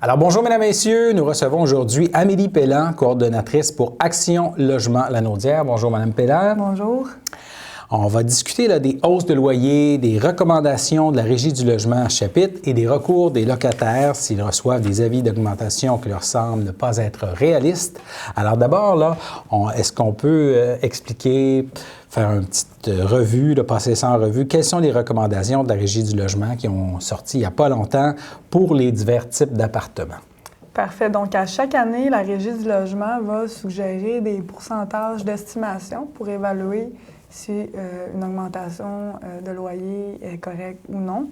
Alors bonjour mesdames et messieurs, nous recevons aujourd'hui Amélie Pelland, coordonnatrice pour Action Logement Lanaudière. Bonjour madame Pelland. Bonjour. On va discuter là, des hausses de loyer, des recommandations de la Régie du logement en chapitre et des recours des locataires s'ils reçoivent des avis d'augmentation qui leur semblent ne pas être réalistes. Alors d'abord, là, est-ce qu'on peut expliquer, faire une petite revue, passer ça en revue, quelles sont les recommandations de la Régie du logement qui ont sorti il n'y a pas longtemps pour les divers types d'appartements? Parfait. Donc, à chaque année, la Régie du logement va suggérer des pourcentages d'estimation pour évaluer si une augmentation de loyer est correcte ou non.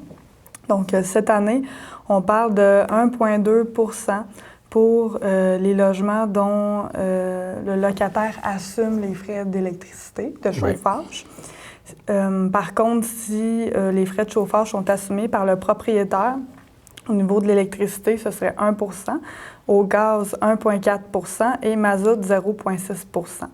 Donc, cette année, on parle de 1,2 % pour les logements dont le locataire assume les frais d'électricité, de chauffage. Oui. Par contre, si les frais de chauffage sont assumés par le propriétaire, au niveau de l'électricité, ce serait 1 %, au gaz 1,4 % et mazout 0,6 %.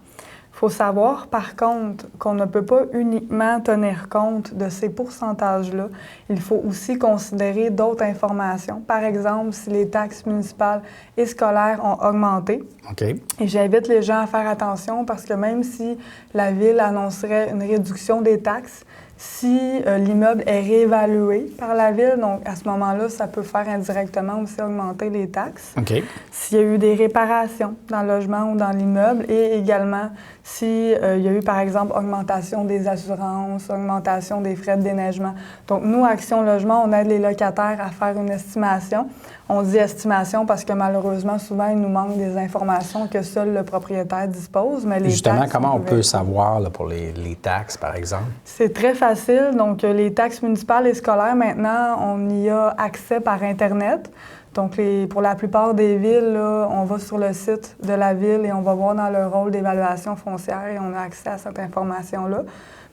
Il faut savoir, par contre, qu'on ne peut pas uniquement tenir compte de ces pourcentages-là. Il faut aussi considérer d'autres informations. Par exemple, si les taxes municipales et scolaires ont augmenté. Okay. Et j'invite les gens à faire attention parce que même si la Ville annoncerait une réduction des taxes, si l'immeuble est réévalué par la Ville, donc à ce moment-là, ça peut faire indirectement aussi augmenter les taxes. Okay. S'il y a eu des réparations dans le logement ou dans l'immeuble et également s'il y a eu, par exemple, augmentation des assurances, augmentation des frais de déneigement. Donc, nous, Action Logement, on aide les locataires à faire une estimation. On dit estimation parce que malheureusement, souvent, il nous manque des informations que seul le propriétaire dispose. Mais les justement, taxes, comment on peut savoir là, pour les taxes, par exemple? C'est très facile. Donc, les taxes municipales et scolaires, maintenant, on y a accès par Internet. Donc, pour la plupart des villes, là, on va sur le site de la ville et on va voir dans le rôle d'évaluation foncière et on a accès à cette information-là.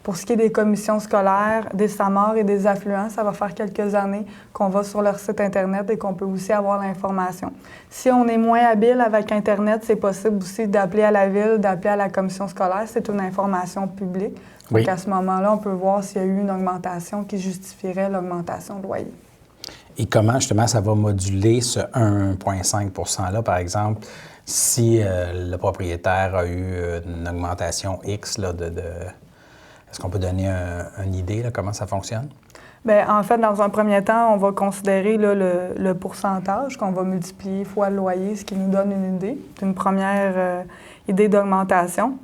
Pour ce qui est des commissions scolaires, des SAMAR et des affluents, ça va faire quelques années qu'on va sur leur site Internet et qu'on peut aussi avoir l'information. Si on est moins habile avec Internet, c'est possible aussi d'appeler à la ville, d'appeler à la commission scolaire. C'est une information publique. Oui. Donc, à ce moment-là, on peut voir s'il y a eu une augmentation qui justifierait l'augmentation de loyer. Et comment, justement, ça va moduler ce 1,5 %-là, par exemple, si le propriétaire a eu une augmentation X là, Est-ce qu'on peut donner une idée, là, comment ça fonctionne? Bien, en fait, dans un premier temps, on va considérer là, le pourcentage qu'on va multiplier fois le loyer, ce qui nous donne une idée, une première idée d'augmentation.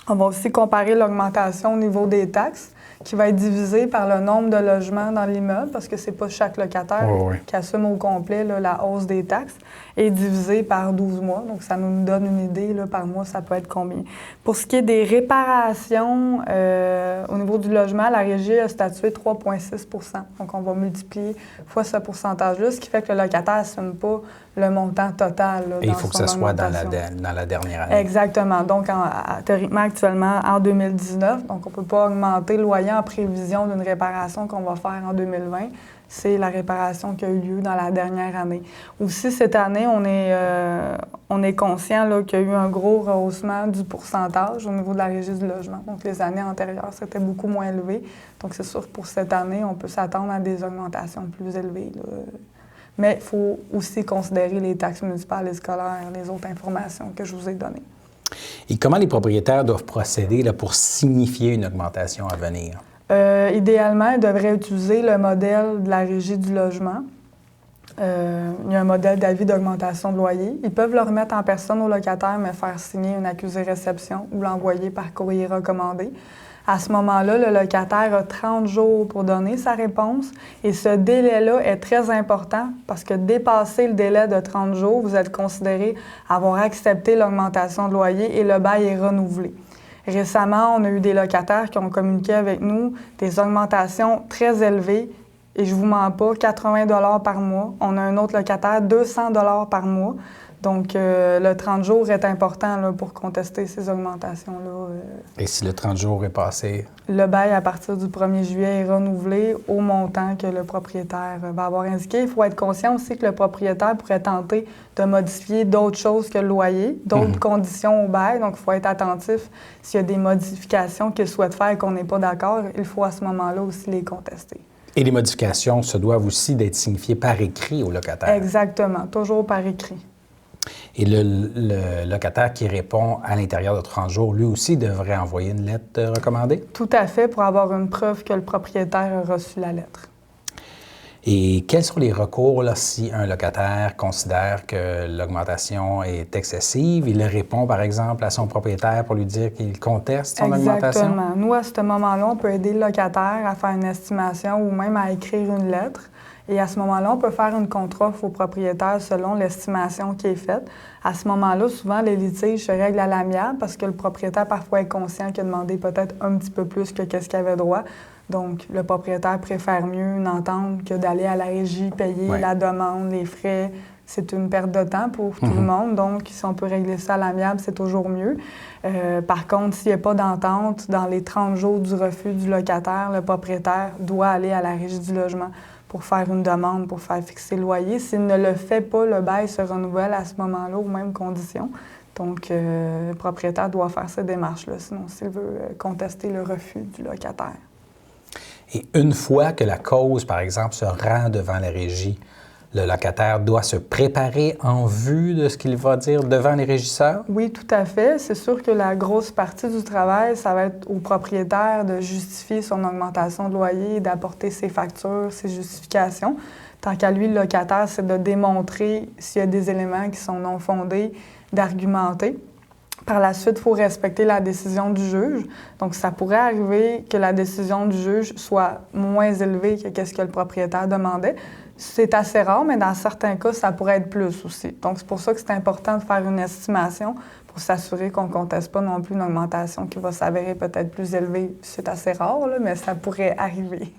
On va aussi comparer l'augmentation au niveau des taxes, qui va être divisée par le nombre de logements dans l'immeuble, parce que c'est pas chaque locataire qui assume au complet là, la hausse des taxes, et divisée par 12 mois. Donc, ça nous donne une idée, là, par mois, ça peut être combien. Pour ce qui est des réparations, au niveau du logement, la Régie a statué 3,6 %. Donc, on va multiplier fois ce pourcentage-là, ce qui fait que le locataire n'assume pas le montant total. Là, et il faut que ça soit dans la dernière année. Exactement. Donc, théoriquement, actuellement, en 2019, donc on ne peut pas augmenter le loyer en prévision d'une réparation qu'on va faire en 2020. C'est la réparation qui a eu lieu dans la dernière année. Aussi, cette année, on est conscient là, qu'il y a eu un gros rehaussement du pourcentage au niveau de la Régie du logement. Donc, les années antérieures, c'était beaucoup moins élevé. Donc, c'est sûr que pour cette année, on peut s'attendre à des augmentations plus élevées, là. Mais il faut aussi considérer les taxes municipales et scolaires, les autres informations que je vous ai données. Et comment les propriétaires doivent procéder là, pour signifier une augmentation à venir? Idéalement, ils devraient utiliser le modèle de la Régie du logement. Il y a un modèle d'avis d'augmentation de loyer. Ils peuvent le remettre en personne au locataire, mais faire signer une accusé-réception ou l'envoyer par courrier recommandé. À ce moment-là, le locataire a 30 jours pour donner sa réponse et ce délai-là est très important parce que dépasser le délai de 30 jours, vous êtes considéré avoir accepté l'augmentation de loyer et le bail est renouvelé. Récemment, on a eu des locataires qui ont communiqué avec nous des augmentations très élevées et je ne vous mens pas, 80 $ par mois. On a un autre locataire, 200 $ par mois. Donc, le 30 jours est important là, pour contester ces augmentations-là. Et si le 30 jours est passé? Le bail, à partir du 1er juillet, est renouvelé au montant que le propriétaire va avoir indiqué. Il faut être conscient aussi que le propriétaire pourrait tenter de modifier d'autres choses que le loyer, d'autres conditions au bail. Donc, il faut être attentif. S'il y a des modifications qu'il souhaite faire et qu'on n'est pas d'accord, il faut à ce moment-là aussi les contester. Et les modifications se doivent aussi d'être signifiées par écrit au locataire. Exactement, toujours par écrit. Et le locataire qui répond à l'intérieur de 30 jours, lui aussi devrait envoyer une lettre recommandée? Tout à fait, pour avoir une preuve que le propriétaire a reçu la lettre. Et quels sont les recours là, si un locataire considère que l'augmentation est excessive? Il répond, par exemple, à son propriétaire pour lui dire qu'il conteste son augmentation? Exactement. Nous, à ce moment-là, on peut aider le locataire à faire une estimation ou même à écrire une lettre. Et à ce moment-là, on peut faire une contre-offre au propriétaire selon l'estimation qui est faite. À ce moment-là, souvent, les litiges se règlent à l'amiable parce que le propriétaire, parfois, est conscient qu'il a demandé peut-être un petit peu plus que qu'est-ce qu'il avait droit. Donc, le propriétaire préfère mieux une entente que d'aller à la régie, payer la demande, les frais. C'est une perte de temps pour tout le monde. Donc, si on peut régler ça à l'amiable, c'est toujours mieux. Par contre, s'il n'y a pas d'entente, dans les 30 jours du refus du locataire, le propriétaire doit aller à la régie du logement pour faire une demande, pour faire fixer le loyer. S'il ne le fait pas, le bail se renouvelle à ce moment-là aux mêmes conditions. Donc, le propriétaire doit faire cette démarche-là, sinon s'il veut contester le refus du locataire. Et une fois que la cause, par exemple, se rend devant la régie, le locataire doit se préparer en vue de ce qu'il va dire devant les régisseurs? Oui, tout à fait. C'est sûr que la grosse partie du travail, ça va être au propriétaire de justifier son augmentation de loyer, d'apporter ses factures, ses justifications. Tant qu'à lui, le locataire, c'est de démontrer s'il y a des éléments qui sont non fondés, d'argumenter. Par la suite, il faut respecter la décision du juge. Donc, ça pourrait arriver que la décision du juge soit moins élevée que ce que le propriétaire demandait. C'est assez rare, mais dans certains cas, ça pourrait être plus aussi. Donc, c'est pour ça que c'est important de faire une estimation pour s'assurer qu'on ne conteste pas non plus une augmentation qui va s'avérer peut-être plus élevée. C'est assez rare, là, mais ça pourrait arriver.